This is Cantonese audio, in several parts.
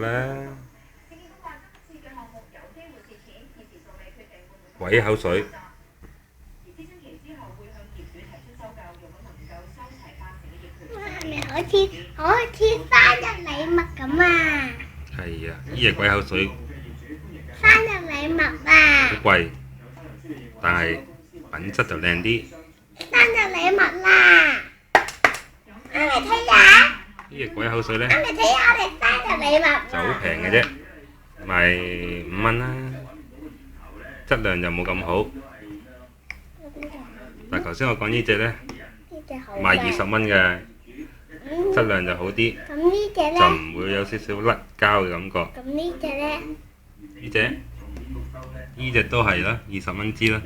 啦。鬼口水，係咪好似生日禮物咁啊？係啊，呢隻鬼口水生日禮物啊！好貴，但係品質就靚啲。生日禮物啦！啱嚟睇下。呢隻鬼口水呢，啱嚟睇下我哋生日禮物。就好平嘅啫，賣5蚊啦，質量就冇咁好。但頭先我講呢隻呢，呢隻好賣20蚊嘅，質量就好啲，咁呢隻就咧？唔會有少少甩膠嘅感覺。咁呢隻咧？呢隻都係啦，20蚊支啦。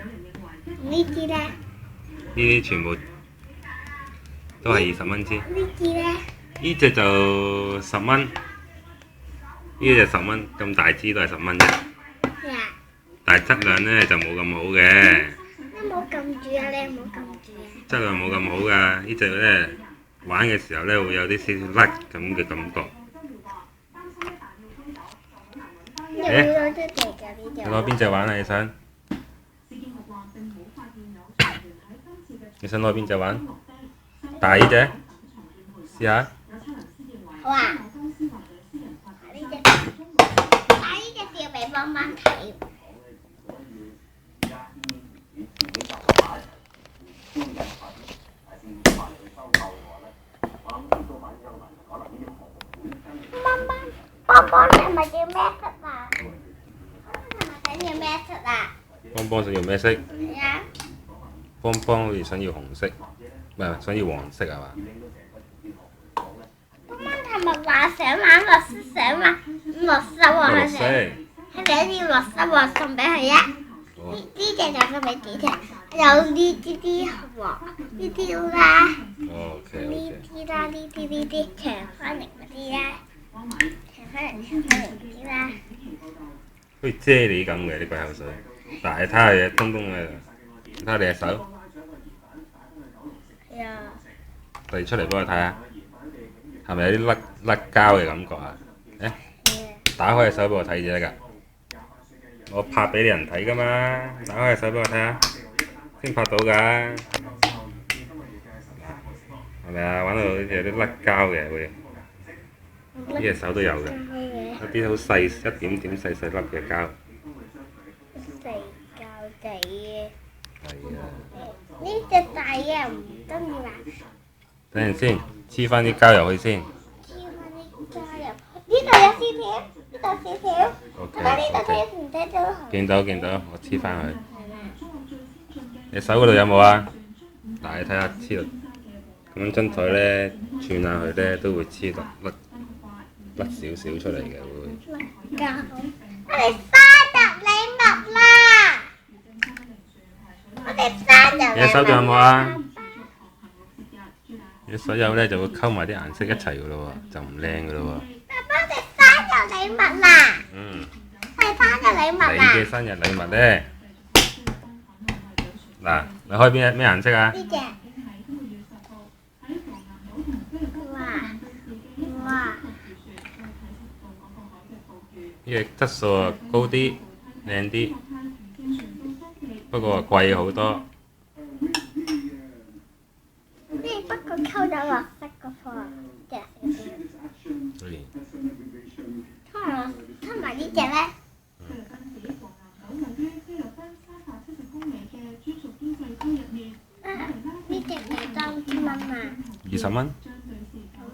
呢支咧？呢啲全部都係20蚊支。呢支咧？呢隻就10蚊，呢隻10蚊，咁大支都係10蚊啫。呀！但係質量呢就冇咁好嘅，你冇撳住啊！你唔好撳住啊！質量冇咁好㗎。呢隻呢玩嘅時候呢會有啲少少甩咁嘅感覺。有冇得嚟㗎呢隻？你攞邊隻玩啊？你想攞邊隻玩？大呢隻？試下。好啊！呢隻，但係呢隻要俾幫幫睇。幫幫係咪要咩色啊？係咪想要咩色啊？邦邦想要咩色？係啊。邦邦好似想要紅色，唔係想要黃色係嘛？幫幫係咪話想玩綠色？想玩綠色喎？綠色。係咪要綠色喎？送俾佢啊！呢隻就送俾子婷，有呢啲黃，呢啲啦，哦，OK 呢 OK。啲啦，呢啲長方形嗰啲啦，長方形嗰啲啦。好似啫喱咁嘅啲鬼口水，但係睇下嘢東東嘅，睇下你隻手，係啊。遞出嚟俾我睇下，係咪有啲甩膠嘅感覺啊？誒，打開隻手俾我睇就得㗎。我拍俾人睇㗎嘛，打開隻手俾我睇下，先拍到㗎。係咪啊？玩到好似有啲甩膠嘅會，呢隻手都有嘅，有啲好細一點點細細粒嘅膠。細膠仔嘅。係啊。呢隻大嘅唔中意玩。等陣先，黐翻啲膠入去先。黐翻啲膠入，呢度有絲條，呢度少少，睇下呢度睇唔睇到？見到見到，我黐翻佢。你手嗰度有冇啊？嗱，你睇下黐到，咁張台咧轉下佢咧都會黐落甩少少出嚟嘅會。膠，我哋生日禮物啦！我哋生日禮物。你手仲有冇啊？你所有咧就會溝埋啲顏色一齊噶咯喎，就唔靚噶咯喎。爸爸，我哋生日禮物啦！我哋生日禮物啦！你嘅生日禮物咧，嗱，你開咩顏色啊？呢隻。哇！呢隻質素啊高啲，靚啲，不過貴好多。不過溝咗綠色嗰個隻同埋呢隻咧？呢隻幾多蚊啊20蚊。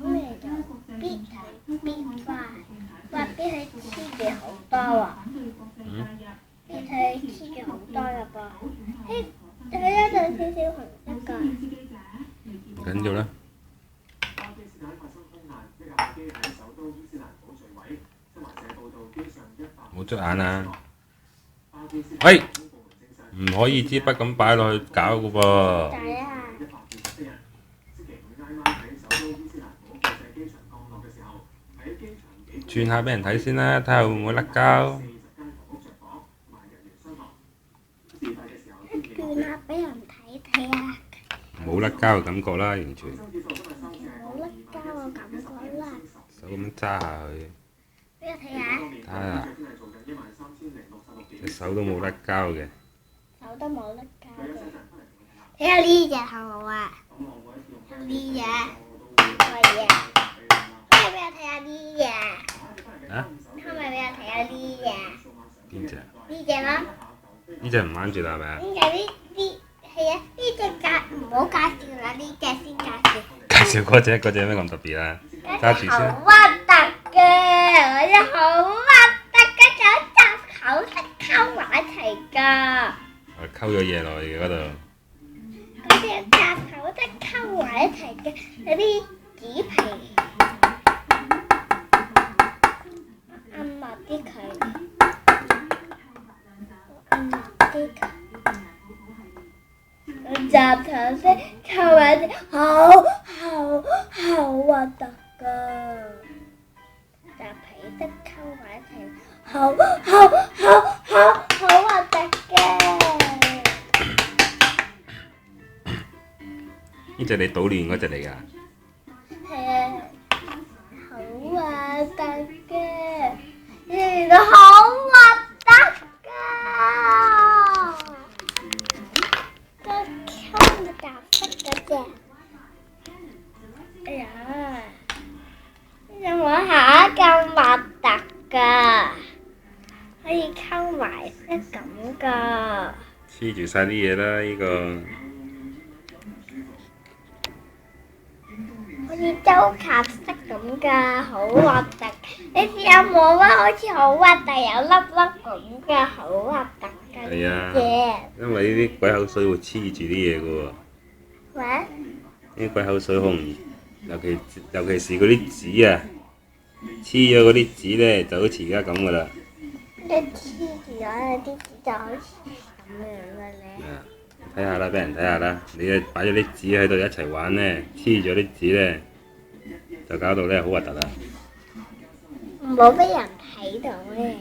咁你就必花，哇！必佢黐住好多喎。必佢黐住好多㗎噃。佢一度少少紅色㗎。唔緊要啦。冇捽眼啊！喂，唔可以支筆咁擺落去搞㗎噃。解啊！轉下俾人睇先啦，睇下會唔會甩膠。轉下俾人睇睇啊！冇甩膠嘅感覺啦，完全。冇甩膠嘅感覺啦。手咁樣揸下佢。俾我睇下。睇下，隻手都冇得膠嘅。手都冇得交嘅。睇下呢隻好唔好啊？呢隻可以啊。可以俾我睇下呢隻。啊？可唔可以俾我睇下呢隻？邊隻？呢隻咯。呢隻唔玩住啦，係咪啊？呢係啊，呢隻唔好介紹啦，呢隻先介紹。介紹嗰隻有咩咁特別啊？揸住好先。核突嘅，嗰隻好核突嘅，有雜口識溝埋一齊㗎。我溝咗嘢落去嗰度。嗰隻雜口識溝埋一齊嘅，有啲紙皮，按密啲佢，按密啲佢。雜頭識溝埋一齊，好核突㗎。雜皮識溝埋一齊，好核突嘅。呢隻你搗亂嗰隻嚟㗎？係啊，好核突嘅，原來好核突㗎。個溝雜色嗰隻，哎呀，有冇下咁核突㗎？可以溝埋色咁㗎。黐住晒啲嘢啦，呢個。好似周卡色咁㗎，好核突。你試下摸啊，好似好核突，有粒粒咁㗎，好核突㗎係啊，嘢。因為呢啲鬼口水會黐住啲嘢㗎喎。喂？呢啲鬼口水好容易，尤其是嗰啲紙啊，黐咗嗰啲紙咧，就好似而家咁㗎啦。一黐住咗啲紙就好似咁樣嘅咧。睇下啦，俾人睇下啦。你擺咗啲紙喺度一齊玩咧，黐咗啲紙咧，就搞到咧好核突啦。唔好俾人睇到咧。